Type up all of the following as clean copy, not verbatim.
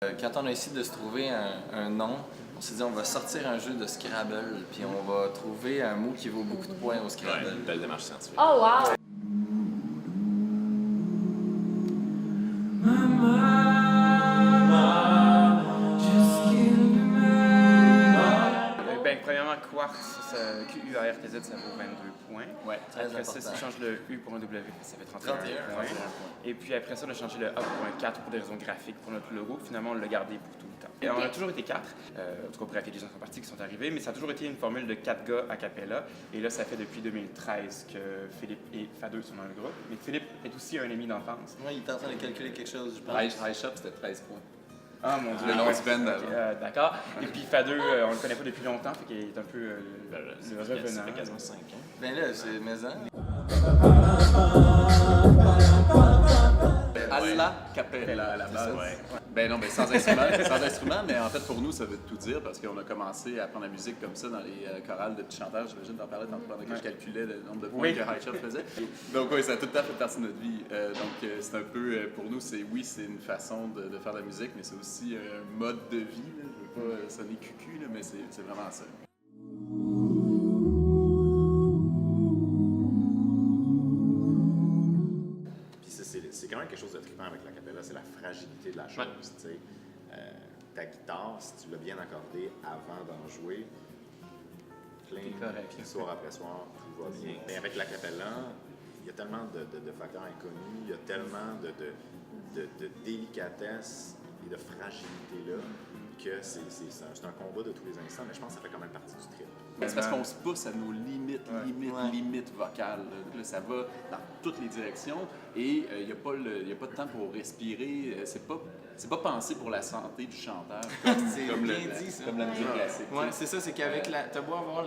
Quand on a essayé de se trouver un nom, on s'est dit on va sortir un jeu de Scrabble, puis on va trouver un mot qui vaut beaucoup de points au Scrabble. Ouais, une belle démarche scientifique. Oh wow! Premièrement, Quartz, QUARTZ, ça vaut 22 points. Ouais, très Après important. ça, si tu changes le U pour un W, ça fait 31 points. 31 Et puis après ça, on a changé le A pour un 4 pour des raisons graphiques pour notre logo. Finalement, on l'a gardé pour tout le temps. Et on a toujours été 4, en tout cas pour les gens sont partis qui sont arrivés, mais ça a toujours été une formule de 4 gars a cappella. Et là, ça fait depuis 2013 que Philippe et Fadeux sont dans le groupe. Mais Philippe est aussi un ami d'enfance. Ouais, il est en train de calculer quelque chose, je pense. High Shop, c'était 13 points. Ah mon dieu. Le nom du band D'accord. Et puis Fadeux, on le connaît pas depuis longtemps, fait qu'il est un peu le revenant. Ça fait quasiment 5 ans. Ben là, c'est maison. Alla Capella à la base. Ouais. Ben non, ben sans instrument, mais en fait pour nous ça veut tout dire parce qu'on a commencé à apprendre la musique comme ça dans les chorales de petits chanteurs, j'imagine d'en parler tantôt pendant que je calculais le nombre de points que High Shop faisait. Donc oui, ça a tout le temps fait partie de notre vie. Donc c'est un peu, pour nous, c'est une façon de faire de la musique, mais c'est aussi un mode de vie. Là. Je veux pas sonner cucu, là, mais c'est vraiment ça. C'est quand même quelque chose de trippant avec la cappella, c'est la fragilité de la chose. Ouais. Ta guitare, si tu l'as bien accordée avant d'en jouer, soir après soir, tout va bien. Mais avec la cappella, il y a tellement de facteurs inconnus, il y a tellement de délicatesse et de fragilité là que c'est un combat de tous les instants, mais je pense que ça fait quand même partie du trip. C'est parce qu'on se pousse à nos limites vocales. Là, ça va dans toutes les directions et il n'y a pas de temps pour respirer. C'est pas pensé pour la santé du chanteur. C'est comme bien dit, ça. Comme la musique classique. Ouais, c'est ça, c'est qu'avec t'as beau avoir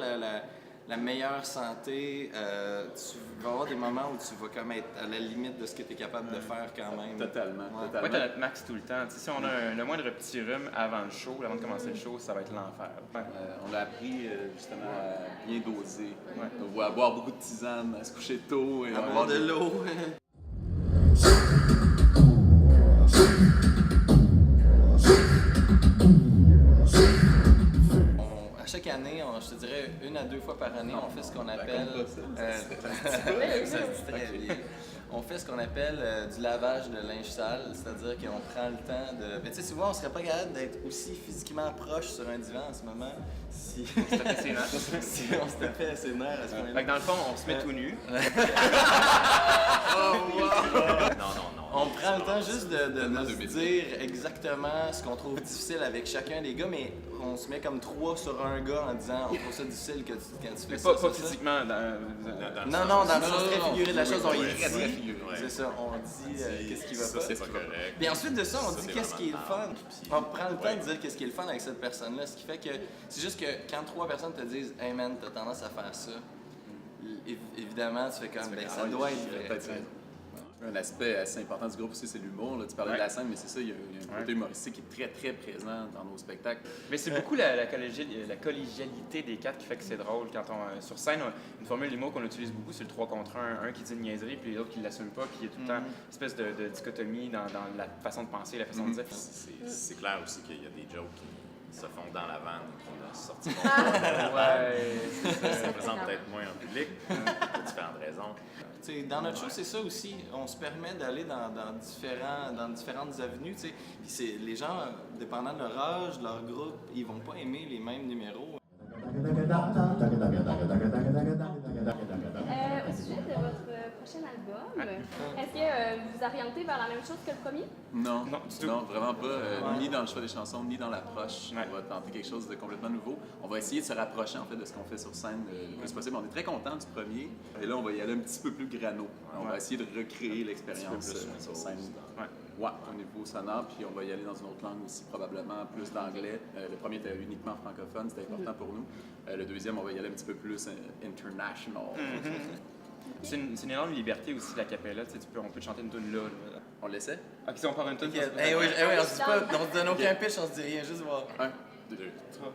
la meilleure santé, tu vas avoir des moments où tu vas comme être à la limite de ce que tu es capable de faire quand même. Totalement. Ouais, t'as notre max tout le temps. T'sais, si on a le moindre petit rhume avant le show, avant de commencer le show, ça va être l'enfer. On a appris justement à bien doser. Ouais. À boire beaucoup de tisane, à se coucher tôt. Et à boire de l'eau. Chaque année, je te dirais 1 à 2 fois par année, on fait ce qu'on appelle. On fait ce qu'on appelle du lavage de linge sale, c'est-à-dire qu'on prend le temps de. Mais tu sais, souvent, on serait pas capable d'être aussi physiquement proche sur un divan en ce moment si on se tapait ses nerfs. si on se tapait ses nerfs à ce moment-là. Fait que dans le fond, on se met tout nu. On prend le temps juste de se dire exactement ce qu'on trouve difficile avec chacun des gars, mais on se met comme 3 sur un gars en disant on trouve ça difficile quand tu fais Mais ça. pas physiquement. Non, dans le sens très figuré de la chose, on y dit. Ouais. C'est ça, on dit qu'est-ce qui va ça, pas. c'est pas correct. Mais ensuite de ça, on dit c'est qu'est-ce qui est le vraiment fun. On prend le temps de dire qu'est-ce qui est le fun avec cette personne-là, ce qui fait que c'est juste que quand 3 personnes te disent hey man, t'as tendance à faire ça, évidemment, tu fais comme ben ça doit être vrai. Un aspect assez important du groupe aussi, c'est l'humour. Là. Tu parlais de la scène, mais c'est ça, il y a un côté humoristique qui est très, très présent dans nos spectacles. Mais c'est beaucoup la collégialité des 4 qui fait que c'est drôle. Quand sur scène, une formule d'humour qu'on utilise beaucoup, c'est le 3 contre 1. Un qui dit une niaiserie, puis l'autre qui ne l'assume pas, puis il y a tout le temps une espèce de dichotomie dans la façon de penser, la façon de dire. C'est clair aussi qu'il y a des jokes qui se font dans la vanne, qu'on a sorti. Ça présente peut-être moins en public, pour différentes raisons. T'sais, dans notre show, c'est ça aussi. On se permet d'aller dans différentes avenues. Puis les gens, dépendant de leur âge, de leur groupe, ils vont pas aimer les mêmes numéros. Au sujet de votre prochain album, est-ce que vous orientez vers la même chose que le premier? Non, du tout. Non, vraiment pas. Ni dans le choix des chansons, ni dans l'approche. On va tenter quelque chose de complètement nouveau. On va essayer de se rapprocher en fait de ce qu'on fait sur scène le plus possible. On est très contents du premier. Et là, on va y aller un petit peu plus grano. On va essayer de recréer l'expérience sur scène. Ouais, au niveau sonore, puis on va y aller dans une autre langue aussi, probablement plus d'anglais. Le premier était uniquement francophone, c'était important pour nous. Le deuxième, on va y aller un petit peu plus international. C'est une énorme liberté aussi, la cappella. On peut chanter une tune là. On l'essaie? Ok, si on part une tune. Oui, on se dit pas, on se donne aucun pitch, on se dit rien, juste voir. 1, 2, 3.